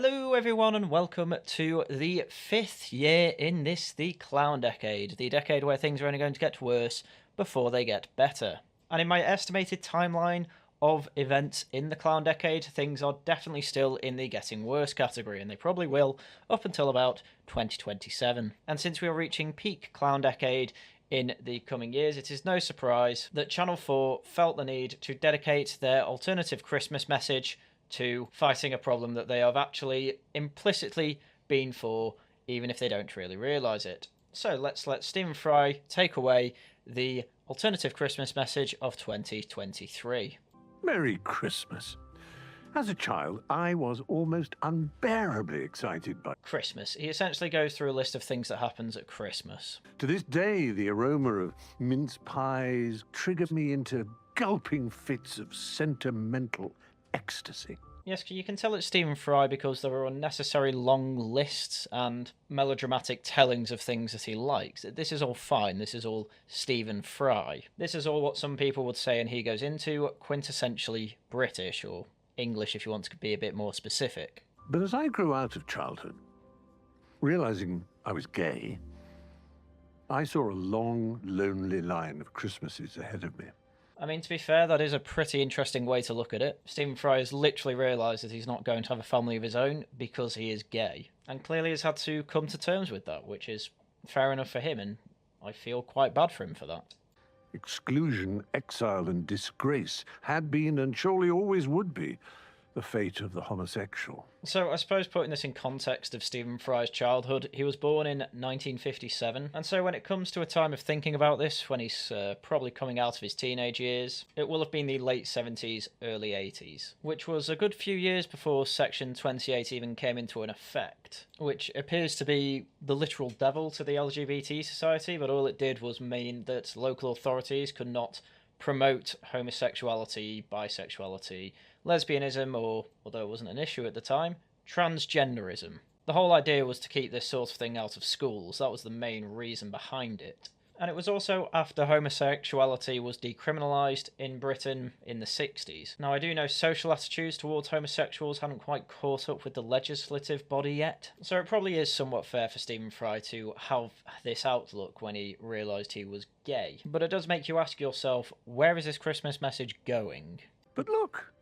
Hello everyone and welcome to the 5th year in the clown decade, the decade where things are only going to get worse before they get better. And in my estimated timeline of events in the clown decade, things are definitely still in the getting worse category, and they probably will up until about 2027. And since we are reaching peak clown decade in the coming years, it is no surprise that Channel 4 felt the need to dedicate their alternative Christmas message to fighting a problem that they have actually implicitly been for, even if they don't really realise it. So let's let Stephen Fry take away the alternative Christmas message of 2023. Merry Christmas. As a child, I was almost unbearably excited by Christmas. He essentially goes through a list of things that happens at Christmas. To this day, the aroma of mince pies triggers me into gulping fits of sentimental ecstasy. Yes, you can tell it's Stephen Fry because there are unnecessary long lists and melodramatic tellings of things that he likes. This is all fine. This is all Stephen Fry. This is all what some people would say, and he goes into quintessentially British, or English if you want to be a bit more specific. But as I grew out of childhood, realizing I was gay, I saw a long, lonely line of Christmases ahead of me. I mean, to be fair, that is a pretty interesting way to look at it. Stephen Fry has literally realised that he's not going to have a family of his own because he is gay, and clearly has had to come to terms with that, which is fair enough for him, and I feel quite bad for him for that. Exclusion, exile, and disgrace had been, and surely always would be, the fate of the homosexual. So I suppose putting this in context of Stephen Fry's childhood, he was born in 1957, and so when it comes to a time of thinking about this, when he's probably coming out of his teenage years, it will have been the late 70s, early 80s, which was a good few years before Section 28 even came into an effect, which appears to be the literal devil to the LGBT society, but all it did was mean that local authorities could not promote homosexuality, bisexuality, lesbianism, or, although it wasn't an issue at the time, transgenderism. The whole idea was to keep this sort of thing out of schools. That was the main reason behind it. And it was also after homosexuality was decriminalised in Britain in the 60s. Now, I do know social attitudes towards homosexuals hadn't quite caught up with the legislative body yet, so it probably is somewhat fair for Stephen Fry to have this outlook when he realised he was gay. But it does make you ask yourself, where is this Christmas message going? But look,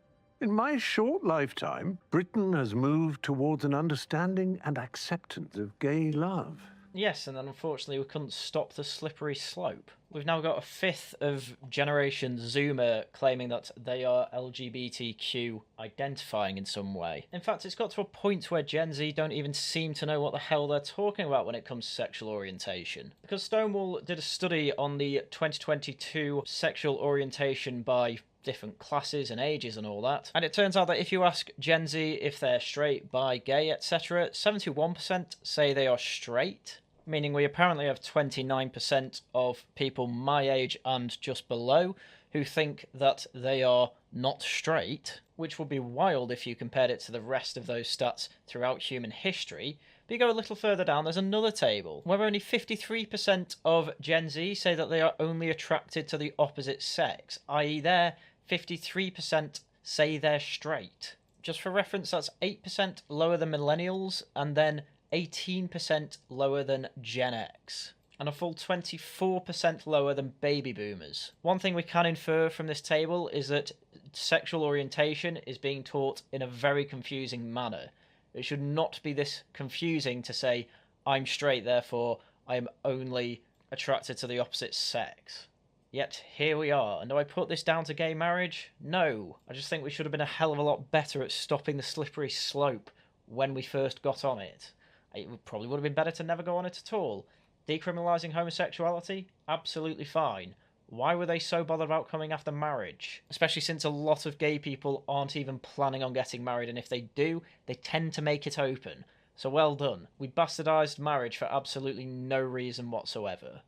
in my short lifetime, Britain has moved towards an understanding and acceptance of gay love. Yes, and then unfortunately we couldn't stop the slippery slope. We've now got a fifth of Generation Zoomer claiming that they are LGBTQ identifying in some way. In fact, it's got to a point where Gen Z don't even seem to know what the hell they're talking about when it comes to sexual orientation. Because Stonewall did a study on the 2022 sexual orientation by different classes and ages and all that. And it turns out that if you ask Gen Z if they're straight, bi, gay, etc., 71% say they are straight, meaning we apparently have 29% of people my age and just below who think that they are not straight, which would be wild if you compared it to the rest of those stats throughout human history. But you go a little further down, there's another table where only 53% of Gen Z say that they are only attracted to the opposite sex, i.e. they're 53% say they're straight. Just for reference, that's 8% lower than millennials, and then 18% lower than Gen X, and a full 24% lower than baby boomers. One thing we can infer from this table is that sexual orientation is being taught in a very confusing manner. It should not be this confusing to say, I'm straight, therefore I am only attracted to the opposite sex. Yet here we are, and do I put this down to gay marriage? No. I just think we should have been a hell of a lot better at stopping the slippery slope when we first got on it. It probably would have been better to never go on it at all. Decriminalising homosexuality? Absolutely fine. Why were they so bothered about coming after marriage? Especially since a lot of gay people aren't even planning on getting married, and if they do, they tend to make it open. So well done. We bastardised marriage for absolutely no reason whatsoever.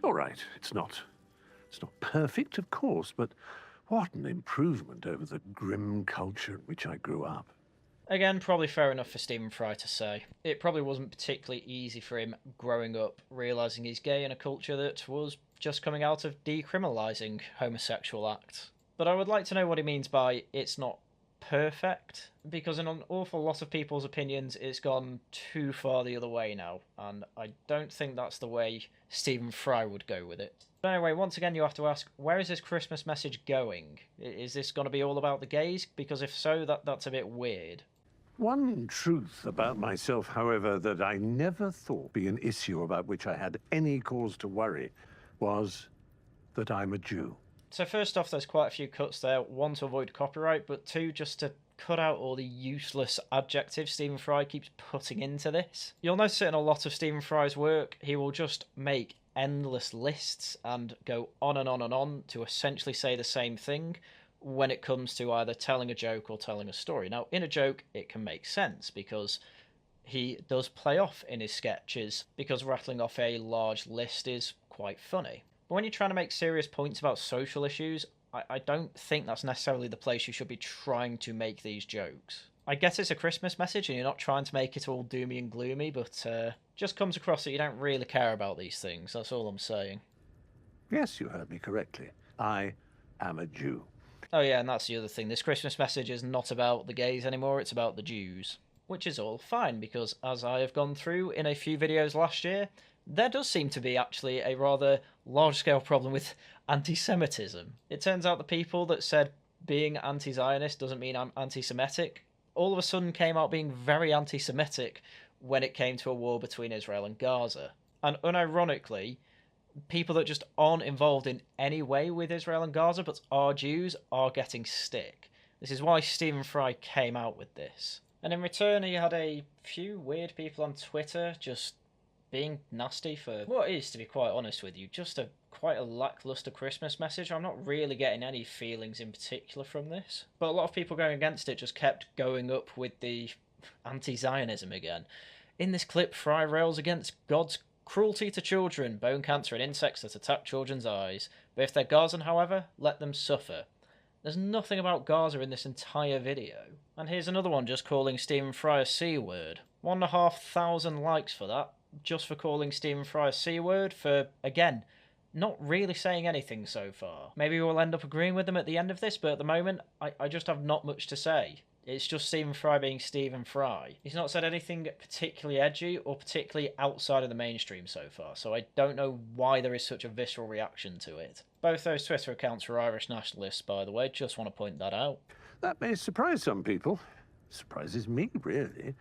All right, it's not perfect, of course, but what an improvement over the grim culture in which I grew up. Again, probably fair enough for Stephen Fry to say. It probably wasn't particularly easy for him growing up, realising he's gay in a culture that was just coming out of decriminalising homosexual acts. But I would like to know what he means by it's not perfect, because in an awful lot of people's opinions, it's gone too far the other way now, and I don't think that's the way Stephen Fry would go with it. But anyway, once again, you have to ask, where is this Christmas message going? Is this going to be all about the gays? Because if so, that's a bit weird. One truth about myself, however, that I never thought be an issue about which I had any cause to worry was that I'm a Jew. So first off, there's quite a few cuts there. One, to avoid copyright, but two, just to cut out all the useless adjectives Stephen Fry keeps putting into this. You'll notice it in a lot of Stephen Fry's work. He will just make endless lists and go on and on and on to essentially say the same thing when it comes to either telling a joke or telling a story. Now, in a joke, it can make sense because he does play off in his sketches, because rattling off a large list is quite funny. But when you're trying to make serious points about social issues, I don't think that's necessarily the place you should be trying to make these jokes. I guess it's a Christmas message and you're not trying to make it all doomy and gloomy, but just comes across that you don't really care about these things, that's all I'm saying. Yes, you heard me correctly. I am a Jew. Oh yeah, and that's the other thing. This Christmas message is not about the gays anymore, it's about the Jews. Which is all fine, because as I have gone through in a few videos last year, there does seem to be actually a rather large-scale problem with anti-Semitism. It turns out the people that said being anti-Zionist doesn't mean I'm anti-Semitic all of a sudden came out being very anti-Semitic when it came to a war between Israel and Gaza. And unironically, people that just aren't involved in any way with Israel and Gaza but are Jews are getting stick. This is why Stephen Fry came out with this. And in return, he had a few weird people on Twitter just being nasty for what is, to be quite honest with you, just quite a lackluster Christmas message. I'm not really getting any feelings in particular from this. But a lot of people going against it just kept going up with the anti-Zionism again. In this clip, Fry rails against God's cruelty to children, bone cancer and insects that attack children's eyes. But if they're Gazan, however, let them suffer. There's nothing about Gaza in this entire video. And here's another one just calling Stephen Fry a C-word. 1,500 likes for that, just for calling Stephen Fry a C-word for, again, not really saying anything so far. Maybe we'll end up agreeing with them at the end of this, but at the moment, I just have not much to say. It's just Stephen Fry being Stephen Fry. He's not said anything particularly edgy or particularly outside of the mainstream so far, so I don't know why there is such a visceral reaction to it. Both those Twitter accounts are Irish nationalists, by the way, just want to point that out. That may surprise some people. Surprises me, really.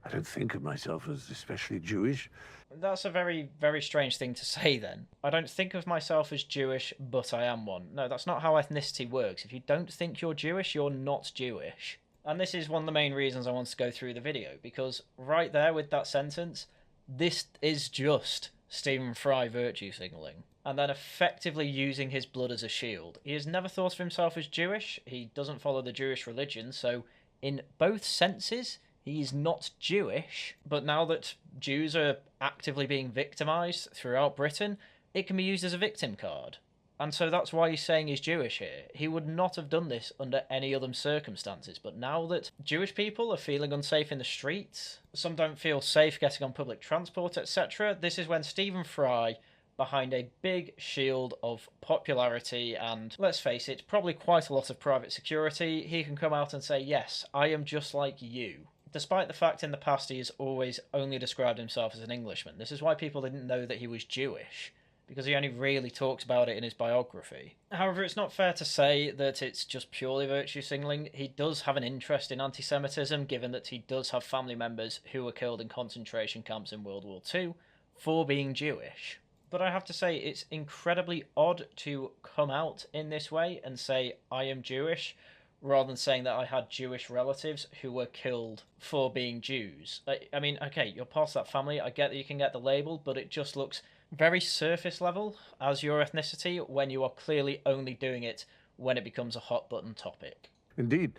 I don't think of myself as especially Jewish. That's a very, very strange thing to say then. I don't think of myself as Jewish, but I am one. No, that's not how ethnicity works. If you don't think you're Jewish, you're not Jewish. And this is one of the main reasons I wanted to go through the video, because right there with that sentence, this is just Stephen Fry virtue signalling, and then effectively using his blood as a shield. He has never thought of himself as Jewish, he doesn't follow the Jewish religion, so in both senses, he is not Jewish, but now that Jews are actively being victimised throughout Britain, it can be used as a victim card. And so that's why he's saying he's Jewish here. He would not have done this under any other circumstances. But now that Jewish people are feeling unsafe in the streets, some don't feel safe getting on public transport, etc., this is when Stephen Fry, behind a big shield of popularity and, let's face it, probably quite a lot of private security, he can come out and say, yes, I am just like you. Despite the fact in the past he has always only described himself as an Englishman. This is why people didn't know that he was Jewish, because he only really talks about it in his biography. However, it's not fair to say that it's just purely virtue signalling. He does have an interest in anti-Semitism, given that he does have family members who were killed in concentration camps in World War II for being Jewish. But I have to say, it's incredibly odd to come out in this way and say, I am Jewish, rather than saying that I had Jewish relatives who were killed for being Jews. I mean, okay, you're part of that family, I get that you can get the label, but it just looks very surface level as your ethnicity when you are clearly only doing it when it becomes a hot button topic. Indeed,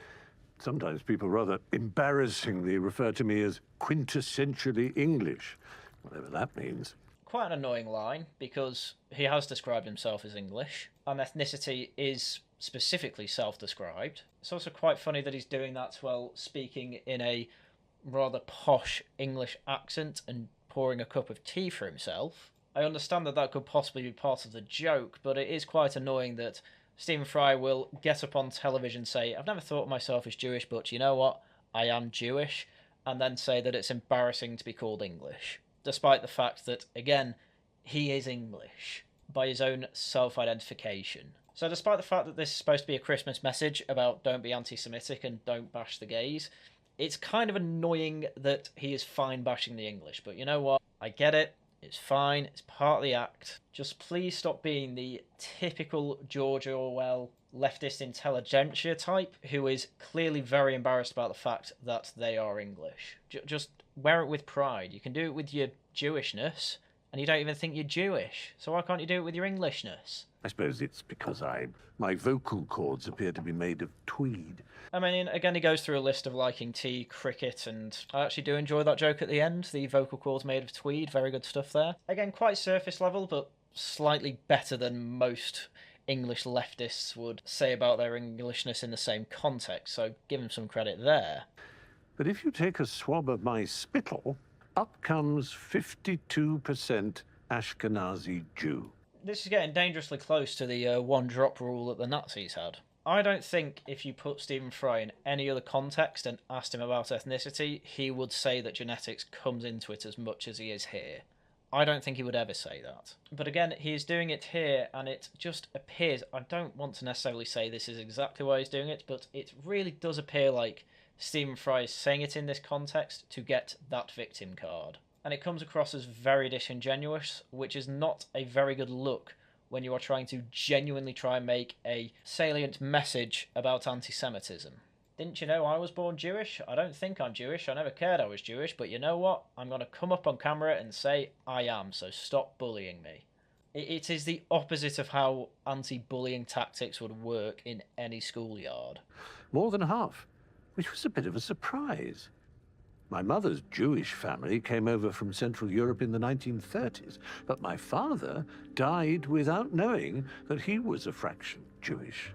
sometimes people rather embarrassingly refer to me as quintessentially English, whatever that means. Quite an annoying line, because he has described himself as English, and ethnicity is specifically self-described. It's also quite funny that he's doing that while speaking in a rather posh English accent and pouring a cup of tea for himself. I understand that that could possibly be part of the joke, but it is quite annoying that Stephen Fry will get up on television, say, I've never thought of myself as Jewish, but you know what? I am Jewish, and then say that it's embarrassing to be called English, despite the fact that, again, he is English by his own self-identification. So despite the fact that this is supposed to be a Christmas message about don't be anti-Semitic and don't bash the gays, it's kind of annoying that he is fine bashing the English, but you know what? I get it. It's fine. It's part of the act. Just please stop being the typical George Orwell leftist intelligentsia type who is clearly very embarrassed about the fact that they are English. Just wear it with pride. You can do it with your Jewishness, and you don't even think you're Jewish. So why can't you do it with your Englishness? I suppose it's because my vocal cords appear to be made of tweed. I mean, again, he goes through a list of liking tea, cricket, and I actually do enjoy that joke at the end. The vocal cords made of tweed, very good stuff there. Again, quite surface level, but slightly better than most English leftists would say about their Englishness in the same context, so give him some credit there. But if you take a swab of my spittle, up comes 52% Ashkenazi Jew. This is getting dangerously close to the one-drop rule that the Nazis had. I don't think if you put Stephen Fry in any other context and asked him about ethnicity, he would say that genetics comes into it as much as he is here. I don't think he would ever say that. But again, he is doing it here, and it just appears, I don't want to necessarily say this is exactly why he's doing it, but it really does appear like Stephen Fry is saying it in this context to get that victim card. And it comes across as very disingenuous, which is not a very good look when you are trying to genuinely try and make a salient message about anti-Semitism. Didn't you know I was born Jewish? I don't think I'm Jewish. I never cared I was Jewish, but you know what? I'm going to come up on camera and say I am, so stop bullying me. It is the opposite of how anti-bullying tactics would work in any schoolyard. More than half, which was a bit of a surprise. My mother's Jewish family came over from Central Europe in the 1930s, but my father died without knowing that he was a fraction Jewish.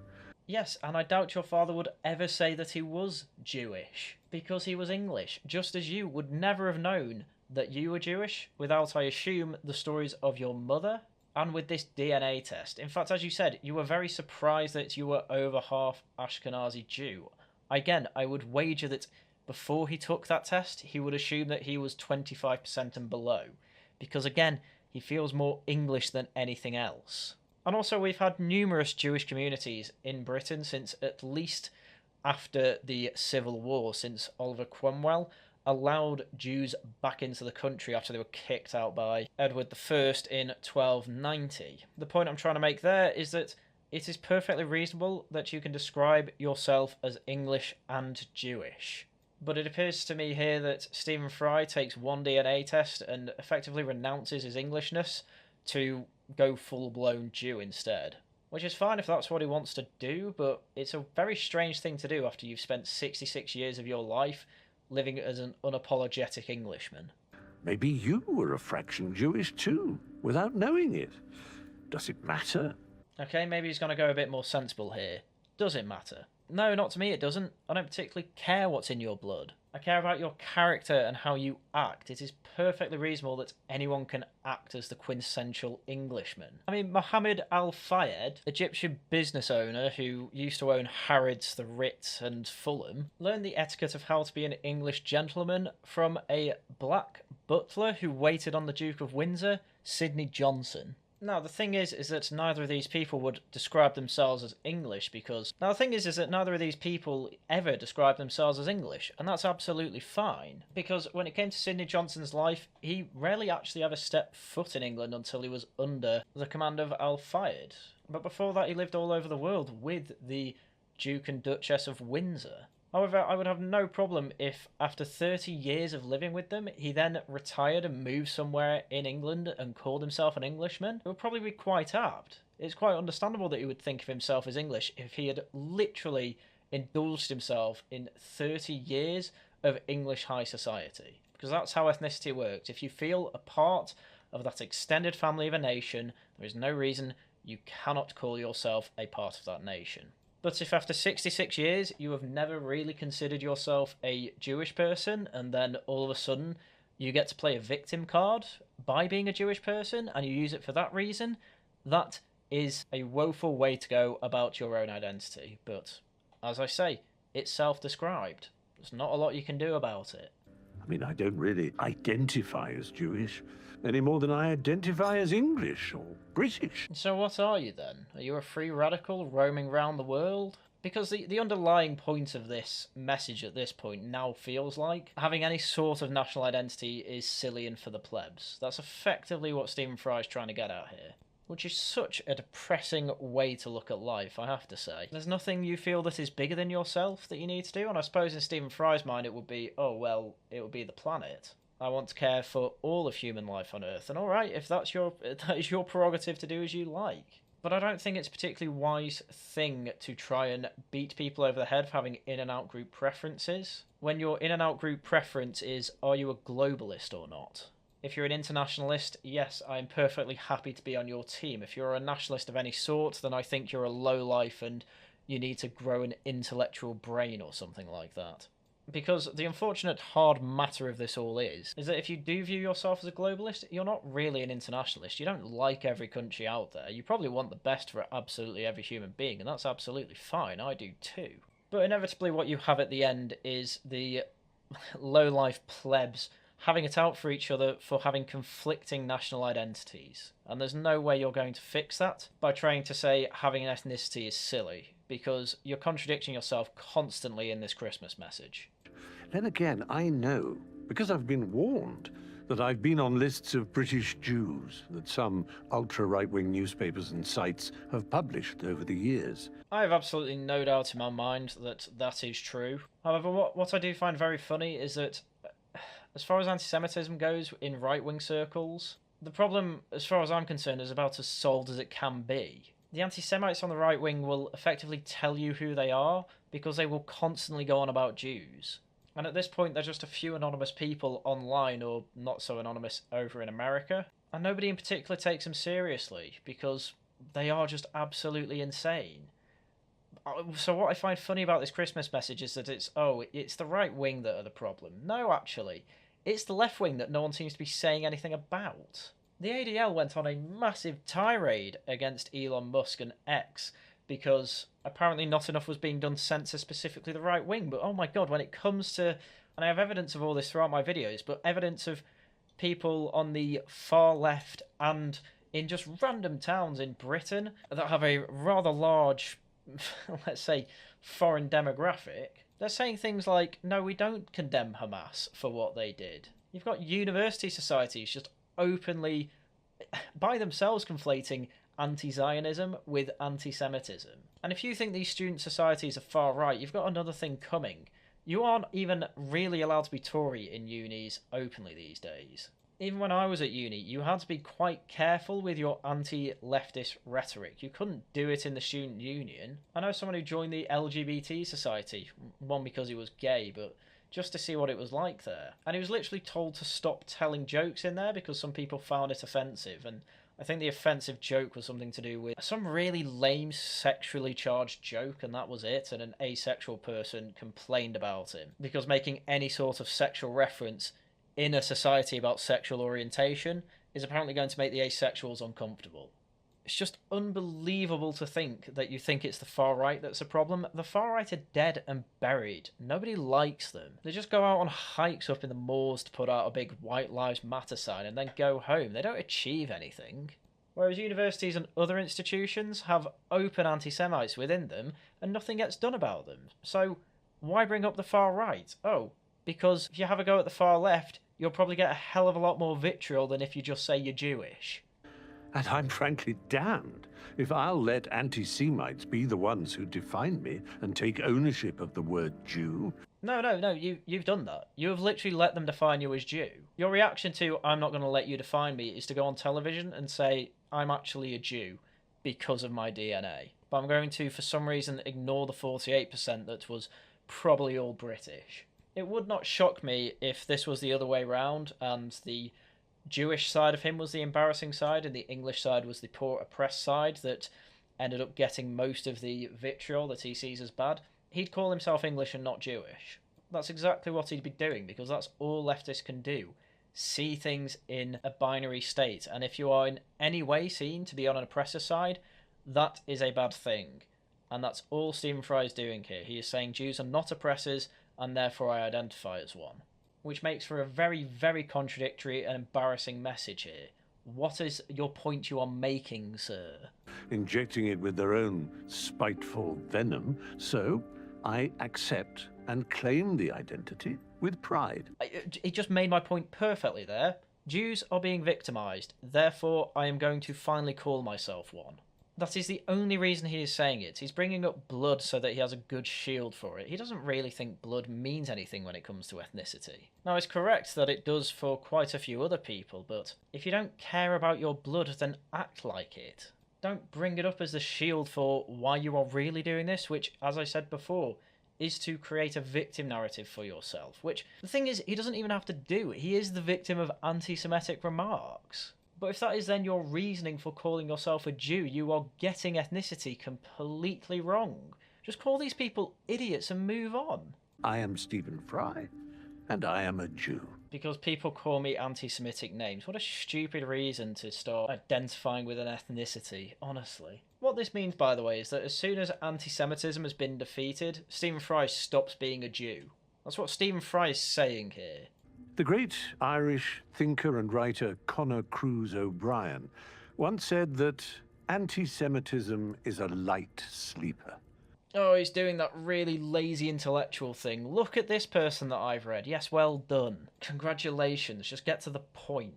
Yes, and I doubt your father would ever say that he was Jewish, because he was English, just as you would never have known that you were Jewish without, I assume, the stories of your mother, and with this DNA test. In fact, as you said, you were very surprised that you were over half Ashkenazi Jew. Again, I would wager that before he took that test, he would assume that he was 25% and below, because again, he feels more English than anything else. And also, we've had numerous Jewish communities in Britain since at least after the Civil War, since Oliver Cromwell allowed Jews back into the country after they were kicked out by Edward I in 1290. The point I'm trying to make there is that it is perfectly reasonable that you can describe yourself as English and Jewish. But it appears to me here that Stephen Fry takes one DNA test and effectively renounces his Englishness to go full-blown Jew instead. Which is fine if that's what he wants to do, but it's a very strange thing to do after you've spent 66 years of your life living as an unapologetic Englishman. Maybe you were a fraction Jewish too, without knowing it. Does it matter? Okay, maybe he's going to go a bit more sensible here. Does it matter? No, not to me it doesn't. I don't particularly care what's in your blood. I care about your character and how you act. It is perfectly reasonable that anyone can act as the quintessential Englishman. I mean, Mohammed Al-Fayed, Egyptian business owner who used to own Harrods, the Ritz and Fulham, learned the etiquette of how to be an English gentleman from a black butler who waited on the Duke of Windsor, Sidney Johnson. Now, the thing is that neither of these people would describe themselves as English because... Now, the thing is that neither of these people ever describe themselves as English, and that's absolutely fine. Because when it came to Sidney Johnson's life, he rarely actually ever stepped foot in England until he was under the command of Al-Fayed. But before that, he lived all over the world with the Duke and Duchess of Windsor. However, I would have no problem if, after 30 years of living with them, he then retired and moved somewhere in England and called himself an Englishman. It would probably be quite apt. It's quite understandable that he would think of himself as English if he had literally indulged himself in 30 years of English high society. Because that's how ethnicity works. If you feel a part of that extended family of a nation, there is no reason you cannot call yourself a part of that nation. But if after 66 years you have never really considered yourself a Jewish person, and then all of a sudden you get to play a victim card by being a Jewish person, and you use it for that reason, that is a woeful way to go about your own identity, but as I say, it's self-described. There's not a lot you can do about it. I mean, I don't really identify as Jewish any more than I identify as English or British. So what are you then? Are you a free radical roaming round the world? Because the underlying point of this message at this point now feels like having any sort of national identity is silly and for the plebs. That's effectively what Stephen Fry's trying to get at here. Which is such a depressing way to look at life, I have to say. There's nothing you feel that is bigger than yourself that you need to do, and I suppose in Stephen Fry's mind it would be, oh well, it would be the planet. I want to care for all of human life on Earth, and alright, if that is your prerogative to do as you like. But I don't think it's a particularly wise thing to try and beat people over the head for having in and out group preferences, when your in and out group preference is, are you a globalist or not? If you're an internationalist, yes, I'm perfectly happy to be on your team. If you're a nationalist of any sort, then I think you're a lowlife and you need to grow an intellectual brain or something like that. Because the unfortunate hard matter of this all is that if you do view yourself as a globalist, you're not really an internationalist. You don't like every country out there. You probably want the best for absolutely every human being, and that's absolutely fine. I do too. But inevitably what you have at the end is the lowlife plebs having it out for each other for having conflicting national identities. And there's no way you're going to fix that by trying to say having an ethnicity is silly, because you're contradicting yourself constantly in this Christmas message. Then again, I know, because I've been warned, that I've been on lists of British Jews that some ultra-right-wing newspapers and sites have published over the years. I have absolutely no doubt in my mind that that is true. However, what I do find very funny is that as far as anti-Semitism goes in right-wing circles, the problem, as far as I'm concerned, is about as solved as it can be. The anti-Semites on the right wing will effectively tell you who they are because they will constantly go on about Jews. And at this point, they're just a few anonymous people online, or not so anonymous, over in America. And nobody in particular takes them seriously because they are just absolutely insane. So what I find funny about this Christmas message is that it's the right wing that are the problem. No, actually. It's the left wing that no one seems to be saying anything about. The ADL went on a massive tirade against Elon Musk and X because apparently not enough was being done to censor specifically the right wing. But oh my god, when it comes to, and I have evidence of all this throughout my videos, but evidence of people on the far left and in just random towns in Britain that have a rather large, let's say, foreign demographic, they're saying things like, no, we don't condemn Hamas for what they did. You've got university societies just openly, by themselves, conflating anti-Zionism with anti-Semitism. And if you think these student societies are far right, you've got another thing coming. You aren't even really allowed to be Tory in unis openly these days. Even when I was at uni, you had to be quite careful with your anti-leftist rhetoric. You couldn't do it in the student union. I know someone who joined the LGBT society, one because he was gay, but just to see what it was like there. And he was literally told to stop telling jokes in there because some people found it offensive, and I think the offensive joke was something to do with some really lame sexually charged joke, and that was it, and an asexual person complained about him because making any sort of sexual reference in a society about sexual orientation is apparently going to make the asexuals uncomfortable. It's just unbelievable to think that you think it's the far right that's a problem. The far right are dead and buried. Nobody likes them. They just go out on hikes up in the moors to put out a big White Lives Matter sign and then go home. They don't achieve anything. Whereas universities and other institutions have open anti-Semites within them and nothing gets done about them. So why bring up the far right? Oh, because if you have a go at the far left, you'll probably get a hell of a lot more vitriol than if you just say you're Jewish. And I'm frankly damned if I'll let anti-Semites be the ones who define me and take ownership of the word Jew. No, you've done that. You have literally let them define you as Jew. Your reaction to, I'm not going to let you define me, is to go on television and say, I'm actually a Jew because of my DNA. But I'm going to, for some reason, ignore the 48% that was probably all British. It would not shock me if this was the other way round and the Jewish side of him was the embarrassing side and the English side was the poor oppressed side that ended up getting most of the vitriol that he sees as bad. He'd call himself English and not Jewish. That's exactly what he'd be doing because that's all leftists can do. See things in a binary state, and if you are in any way seen to be on an oppressor side, That is a bad thing. And that's all Stephen Fry is doing here. He is saying Jews are not oppressors, and therefore I identify as one. Which makes for a very, very contradictory and embarrassing message here. What is your point you are making, sir? Injecting it with their own spiteful venom, so I accept and claim the identity with pride. He just made my point perfectly there. Jews are being victimised, therefore I am going to finally call myself one. That is the only reason he is saying it. He's bringing up blood so that he has a good shield for it. He doesn't really think blood means anything when it comes to ethnicity. Now, it's correct that it does for quite a few other people, but if you don't care about your blood, then act like it. Don't bring it up as the shield for why you are really doing this, which, as I said before, is to create a victim narrative for yourself, which, the thing is, he doesn't even have to do. He is the victim of anti-Semitic remarks. But if that is then your reasoning for calling yourself a Jew, you are getting ethnicity completely wrong. Just call these people idiots and move on. I am Stephen Fry, and I am a Jew. Because people call me anti-Semitic names. What a stupid reason to start identifying with an ethnicity, honestly. What this means, by the way, is that as soon as anti-Semitism has been defeated, Stephen Fry stops being a Jew. That's what Stephen Fry is saying here. The great Irish thinker and writer Conor Cruise O'Brien once said that anti-Semitism is a light sleeper. Oh, he's doing that really lazy intellectual thing. Look at this person that I've read. Yes, well done. Congratulations, just get to the point.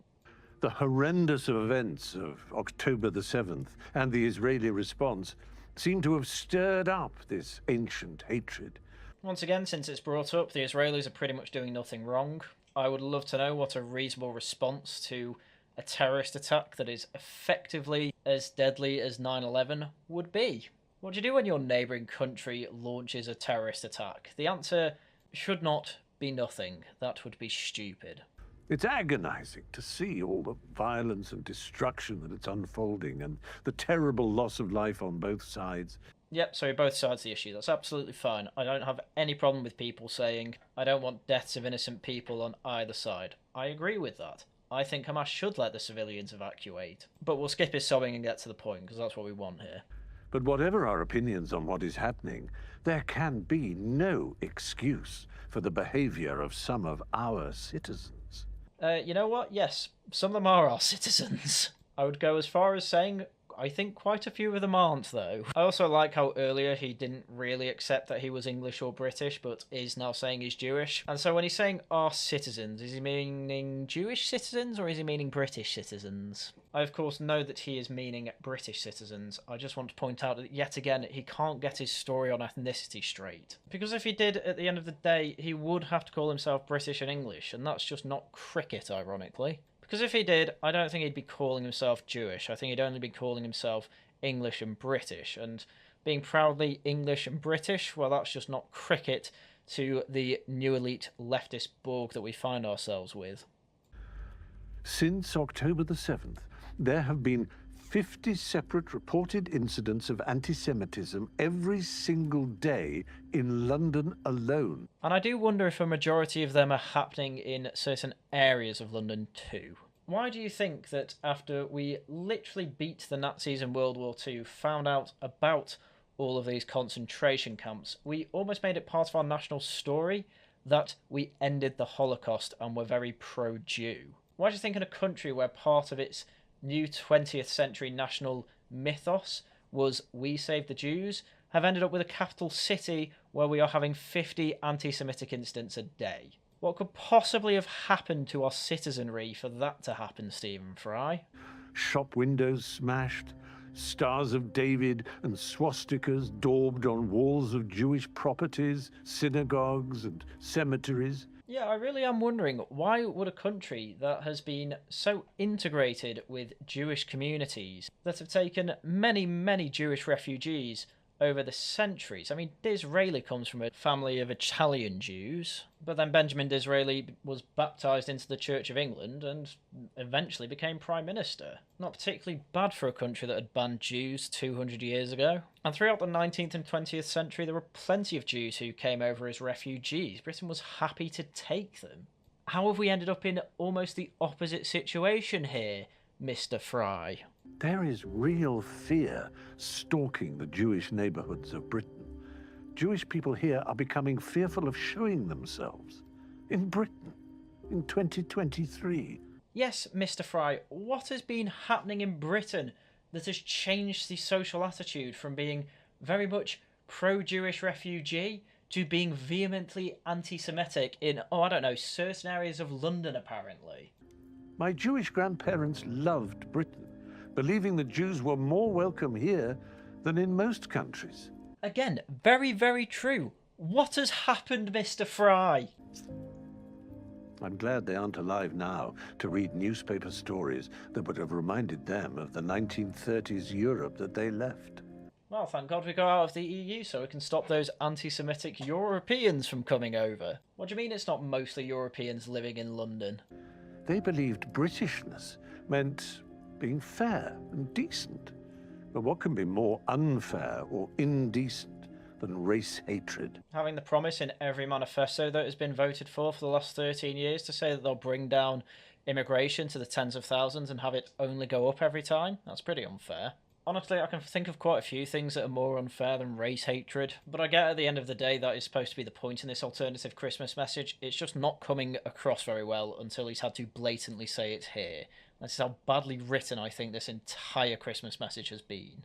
The horrendous events of October the 7th and the Israeli response seem to have stirred up this ancient hatred. Once again, since it's brought up, the Israelis are pretty much doing nothing wrong. I would love to know what a reasonable response to a terrorist attack that is effectively as deadly as 9/11 would be. What do you do when your neighbouring country launches a terrorist attack? The answer should not be nothing. That would be stupid. It's agonizing to see all the violence and destruction that it's unfolding and the terrible loss of life on both sides. Yep, so both sides of the issue. That's absolutely fine. I don't have any problem with people saying, I don't want deaths of innocent people on either side. I agree with that. I think Hamas should let the civilians evacuate. But we'll skip his sobbing and get to the point, because that's what we want here. But whatever our opinions on what is happening, there can be no excuse for the behavior of some of our citizens. You know what? Yes, some of them are our citizens. I would go as far as saying I think quite a few of them aren't, though. I also like how earlier he didn't really accept that he was English or British, but is now saying he's Jewish. And so when he's saying our citizens, is he meaning Jewish citizens or is he meaning British citizens? I, of course, know that he is meaning British citizens. I just want to point out that, yet again, he can't get his story on ethnicity straight. Because if he did, at the end of the day, he would have to call himself British and English, and that's just not cricket, ironically. Because if he did, I don't think he'd be calling himself Jewish. I think he'd only be calling himself English and British. And being proudly English and British, well, that's just not cricket to the new elite leftist Borg that we find ourselves with. Since October the 7th, there have been 50 separate reported incidents of anti-Semitism every single day in London alone. And I do wonder if a majority of them are happening in certain areas of London too. Why do you think that after we literally beat the Nazis in World War II, found out about all of these concentration camps, we almost made it part of our national story that we ended the Holocaust and were very pro-Jew? Why do you think in a country where part of its new 20th century national mythos was we saved the Jews, have ended up with a capital city where we are having 50 anti-Semitic incidents a day? What could possibly have happened to our citizenry for that to happen, Stephen Fry? Shop windows smashed, Stars of David and swastikas daubed on walls of Jewish properties, synagogues and cemeteries. Yeah, I really am wondering, why would a country that has been so integrated with Jewish communities, that have taken many, many Jewish refugees over the centuries? I mean, Disraeli comes from a family of Italian Jews, but then Benjamin Disraeli was baptised into the Church of England and eventually became Prime Minister. Not particularly bad for a country that had banned Jews 200 years ago. And throughout the 19th and 20th century, there were plenty of Jews who came over as refugees. Britain was happy to take them. How have we ended up in almost the opposite situation here? Mr. Fry. There is real fear stalking the Jewish neighborhoods of Britain. Jewish people here are becoming fearful of showing themselves. In Britain, in 2023. Yes, Mr. Fry, what has been happening in Britain that has changed the social attitude from being very much pro-Jewish refugee to being vehemently anti-Semitic in, certain areas of London, apparently? My Jewish grandparents loved Britain, believing the Jews were more welcome here than in most countries. Again, very, very true. What has happened, Mr. Fry? I'm glad they aren't alive now to read newspaper stories that would have reminded them of the 1930s Europe that they left. Well, thank God we got out of the EU so we can stop those anti-Semitic Europeans from coming over. What do you mean it's not mostly Europeans living in London? They believed Britishness meant being fair and decent. But what can be more unfair or indecent than race hatred? Having the promise in every manifesto that has been voted for the last 13 years to say that they'll bring down immigration to the tens of thousands and have it only go up every time? That's pretty unfair. Honestly, I can think of quite a few things that are more unfair than race hatred, but I get at the end of the day that is supposed to be the point in this alternative Christmas message. It's just not coming across very well until he's had to blatantly say it here. This is how badly written I think this entire Christmas message has been.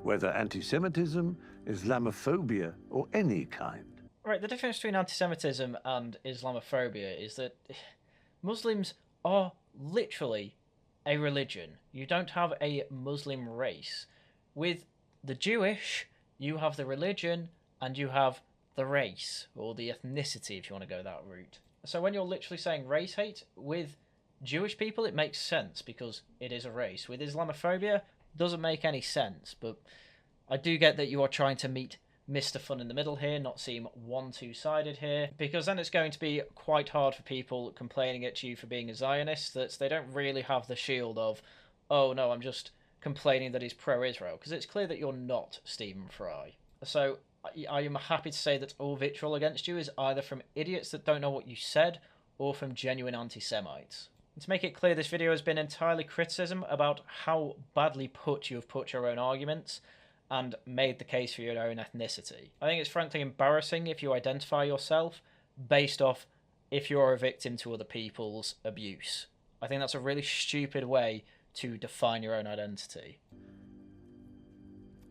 Whether anti-Semitism, Islamophobia, or any kind. Right, the difference between anti-Semitism and Islamophobia is that Muslims are literally a religion. You don't have a Muslim race. With the Jewish, you have the religion and you have the race, or the ethnicity if you want to go that route. So when you're literally saying race hate, with Jewish people it makes sense because it is a race. With Islamophobia, doesn't make any sense, but I do get that you are trying to meet Mr. Fun in the middle here, not seem one two-sided here, because then it's going to be quite hard for people complaining at you for being a Zionist that they don't really have the shield of, oh no, I'm just complaining that he's pro-Israel, because it's clear that you're not Stephen Fry. So I am happy to say that all vitriol against you is either from idiots that don't know what you said or from genuine anti-Semites. And to make it clear, this video has been entirely criticism about how badly put you have put your own arguments and made the case for your own ethnicity. I think it's frankly embarrassing if you identify yourself based off if you're a victim to other people's abuse. I think that's a really stupid way to define your own identity.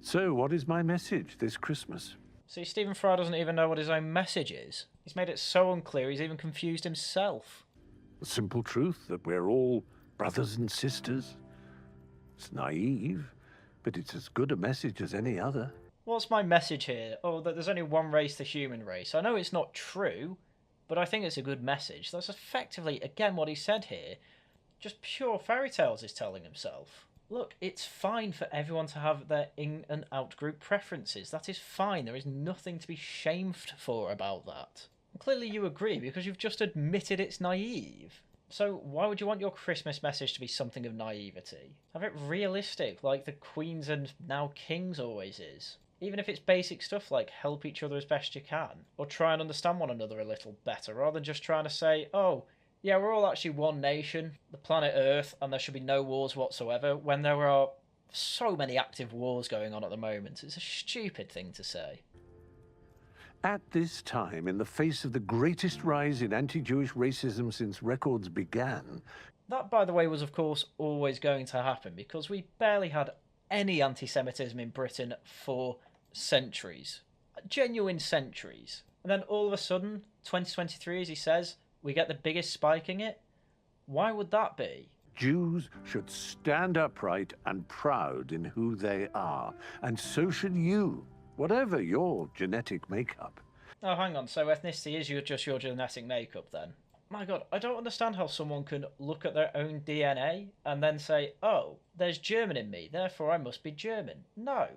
So, what is my message this Christmas? See, Stephen Fry doesn't even know what his own message is. He's made it so unclear he's even confused himself. The simple truth that we're all brothers and sisters. It's naive, but it's as good a message as any other. What's my message here? Oh, that there's only one race, the human race. I know it's not true, but I think it's a good message. That's effectively, again, what he said here. Just pure fairy tales he's telling himself. Look, it's fine for everyone to have their in and out group preferences. That is fine. There is nothing to be shamed for about that. And clearly you agree because you've just admitted it's naive. So why would you want your Christmas message to be something of naivety? Have it realistic, like the Queens and now Kings always is. Even if it's basic stuff like help each other as best you can, or try and understand one another a little better, rather than just trying to say, oh, yeah, we're all actually one nation, the planet Earth, and there should be no wars whatsoever, when there are so many active wars going on at the moment. It's a stupid thing to say. At this time, in the face of the greatest rise in anti-Jewish racism since records began... That, by the way, was of course always going to happen, because we barely had any anti-Semitism in Britain for centuries. Genuine centuries. And then all of a sudden, 2023, as he says, we get the biggest spike in it? Why would that be? Jews should stand upright and proud in who they are, and so should you, whatever your genetic makeup. Oh, hang on, so ethnicity is just your genetic makeup then? My god, I don't understand how someone can look at their own DNA and then say, oh, there's German in me, therefore I must be German. No.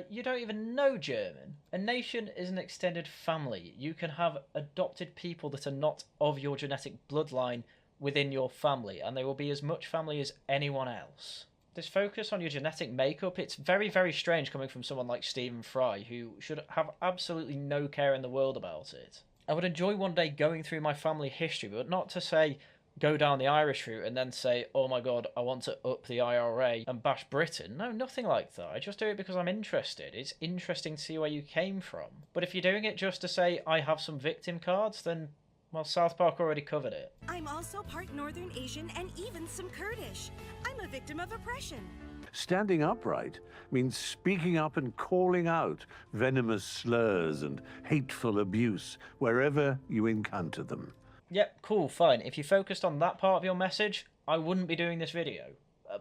You don't even know German. A nation is an extended family. You can have adopted people that are not of your genetic bloodline within your family, and they will be as much family as anyone else. This focus on your genetic makeup, it's very, very strange coming from someone like Stephen Fry, who should have absolutely no care in the world about it. I would enjoy one day going through my family history, but not to say, go down the Irish route and then say, oh my god, I want to up the IRA and bash Britain. No, nothing like that. I just do it because I'm interested. It's interesting to see where you came from. But if you're doing it just to say, I have some victim cards, then, well, South Park already covered it. I'm also part Northern Asian and even some Kurdish. I'm a victim of oppression. Standing upright means speaking up and calling out venomous slurs and hateful abuse wherever you encounter them. Yep, cool, fine. If you focused on that part of your message, I wouldn't be doing this video.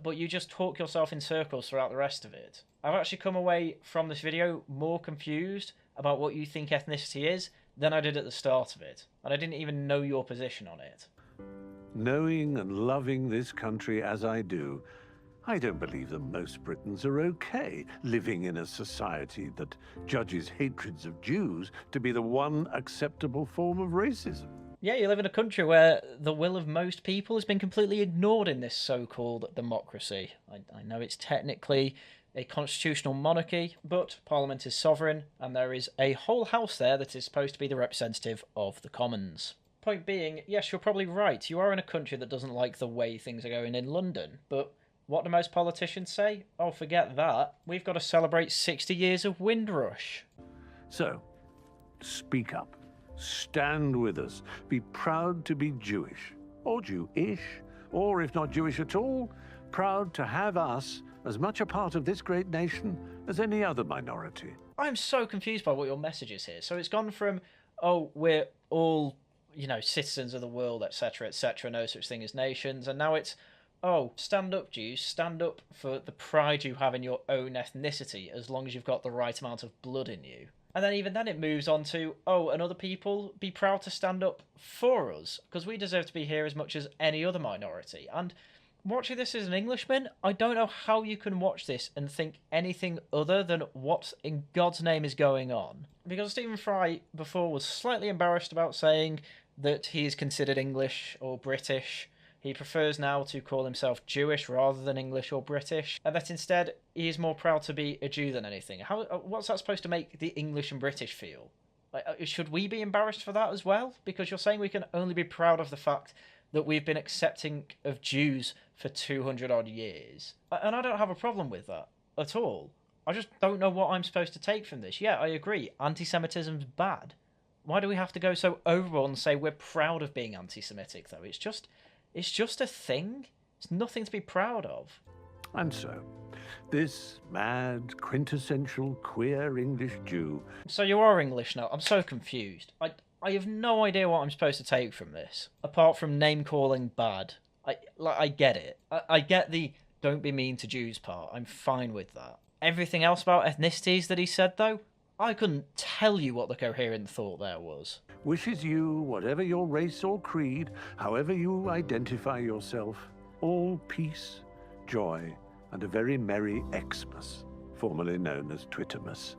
But you just talk yourself in circles throughout the rest of it. I've actually come away from this video more confused about what you think ethnicity is than I did at the start of it. And I didn't even know your position on it. Knowing and loving this country as I do, I don't believe that most Britons are okay living in a society that judges hatreds of Jews to be the one acceptable form of racism. Yeah, you live in a country where the will of most people has been completely ignored in this so-called democracy. I know it's technically a constitutional monarchy, but Parliament is sovereign, and there is a whole house there that is supposed to be the representative of the Commons. Point being, yes, you're probably right. You are in a country that doesn't like the way things are going in London, but what do most politicians say? Oh, forget that. We've got to celebrate 60 years of Windrush. So, speak up. Stand with us. Be proud to be Jewish, or Jewish, or if not Jewish at all, proud to have us as much a part of this great nation as any other minority. I'm so confused by what your message is here. So it's gone from, oh, we're all, citizens of the world, etc., no such thing as nations, and now it's, oh, stand up, Jews, stand up for the pride you have in your own ethnicity, as long as you've got the right amount of blood in you. And then even then it moves on to, oh, and other people, be proud to stand up for us, because we deserve to be here as much as any other minority. And watching this as an Englishman, I don't know how you can watch this and think anything other than what in God's name is going on. Because Stephen Fry before was slightly embarrassed about saying that he is considered English or British. He prefers now to call himself Jewish rather than English or British, and that instead he is more proud to be a Jew than anything. What's that supposed to make the English and British feel? Should we be embarrassed for that as well? Because you're saying we can only be proud of the fact that we've been accepting of Jews for 200 odd years. And I don't have a problem with that at all. I just don't know what I'm supposed to take from this. Yeah, I agree, anti-Semitism's bad. Why do we have to go so overboard and say we're proud of being anti-Semitic, though? It's just a thing. It's nothing to be proud of. And so, this mad, quintessential queer English Jew... So you are English now? I'm so confused. I have no idea what I'm supposed to take from this, apart from name-calling bad. I get it. I get the don't be mean to Jews part. I'm fine with that. Everything else about ethnicities that he said, though, I couldn't tell you what the coherent thought there was. Wishes you, whatever your race or creed, however you identify yourself, all peace, joy, and a very merry Xmas, formerly known as Twittermas.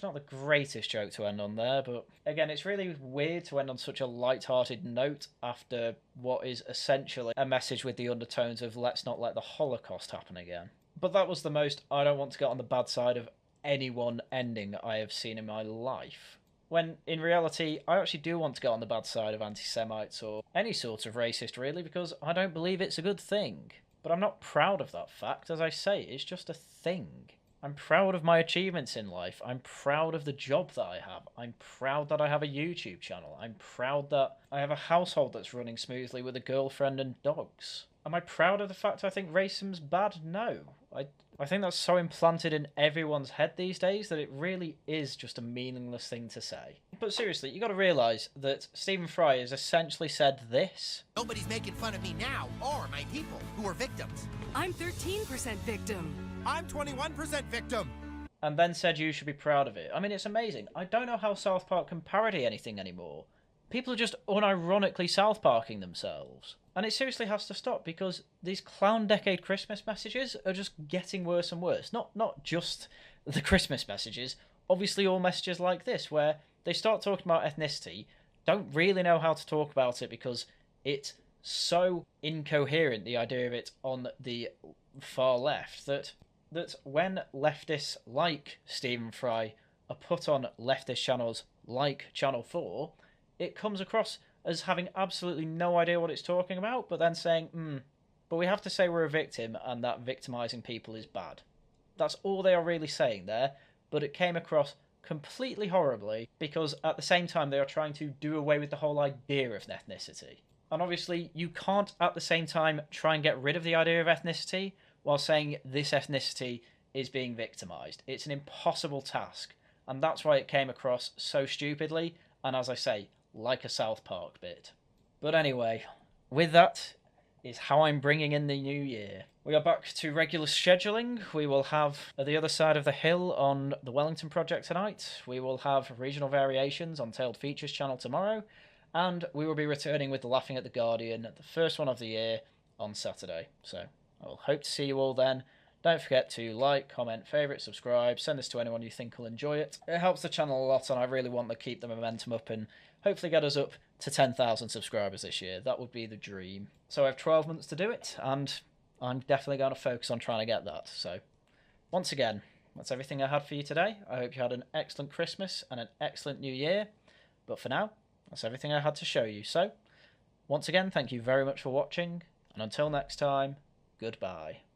Not the greatest joke to end on there, but again, it's really weird to end on such a light-hearted note after what is essentially a message with the undertones of let's not let the Holocaust happen again. But that was the most I don't want to get on the bad side of anyone ending I have seen in my life. When, in reality, I actually do want to get on the bad side of anti-Semites or any sort of racist, really, because I don't believe it's a good thing. But I'm not proud of that fact. As I say, it's just a thing. I'm proud of my achievements in life. I'm proud of the job that I have. I'm proud that I have a YouTube channel. I'm proud that I have a household that's running smoothly with a girlfriend and dogs. Am I proud of the fact I think racism's bad? No. I think that's so implanted in everyone's head these days that it really is just a meaningless thing to say. But seriously, you got to realise that Stephen Fry has essentially said this. Nobody's making fun of me now, or my people, who are victims. I'm 13% victim. I'm 21% victim. And then said you should be proud of it. I mean, it's amazing. I don't know how South Park can parody anything anymore. People are just unironically South Parking themselves. And it seriously has to stop, because these clown decade Christmas messages are just getting worse and worse. Not just the Christmas messages, obviously all messages like this, where they start talking about ethnicity, don't really know how to talk about it because it's so incoherent, the idea of it on the far left, that when leftists like Stephen Fry are put on leftist channels like Channel 4, it comes across as having absolutely no idea what it's talking about, but then saying, but we have to say we're a victim and that victimising people is bad. That's all they are really saying there, but it came across completely horribly because at the same time they are trying to do away with the whole idea of ethnicity. And obviously you can't at the same time try and get rid of the idea of ethnicity while saying this ethnicity is being victimised. It's an impossible task, and that's why it came across so stupidly, and as I say, like a South Park bit. But anyway, with that is how I'm bringing in the new year. We are back to regular scheduling. We will have The Other Side of the Hill on the Wellington Project tonight. We will have regional variations on Tailed Features channel tomorrow. And we will be returning with Laughing at the Guardian, the first one of the year, on Saturday. So I will hope to see you all then. Don't forget to like, comment, favourite, subscribe, send this to anyone you think will enjoy it. It helps the channel a lot, and I really want to keep the momentum up and hopefully get us up to 10,000 subscribers this year. That would be the dream. So I have 12 months to do it, and I'm definitely going to focus on trying to get that. So once again, that's everything I had for you today. I hope you had an excellent Christmas and an excellent New Year. But for now, that's everything I had to show you. So once again, thank you very much for watching, and until next time, goodbye.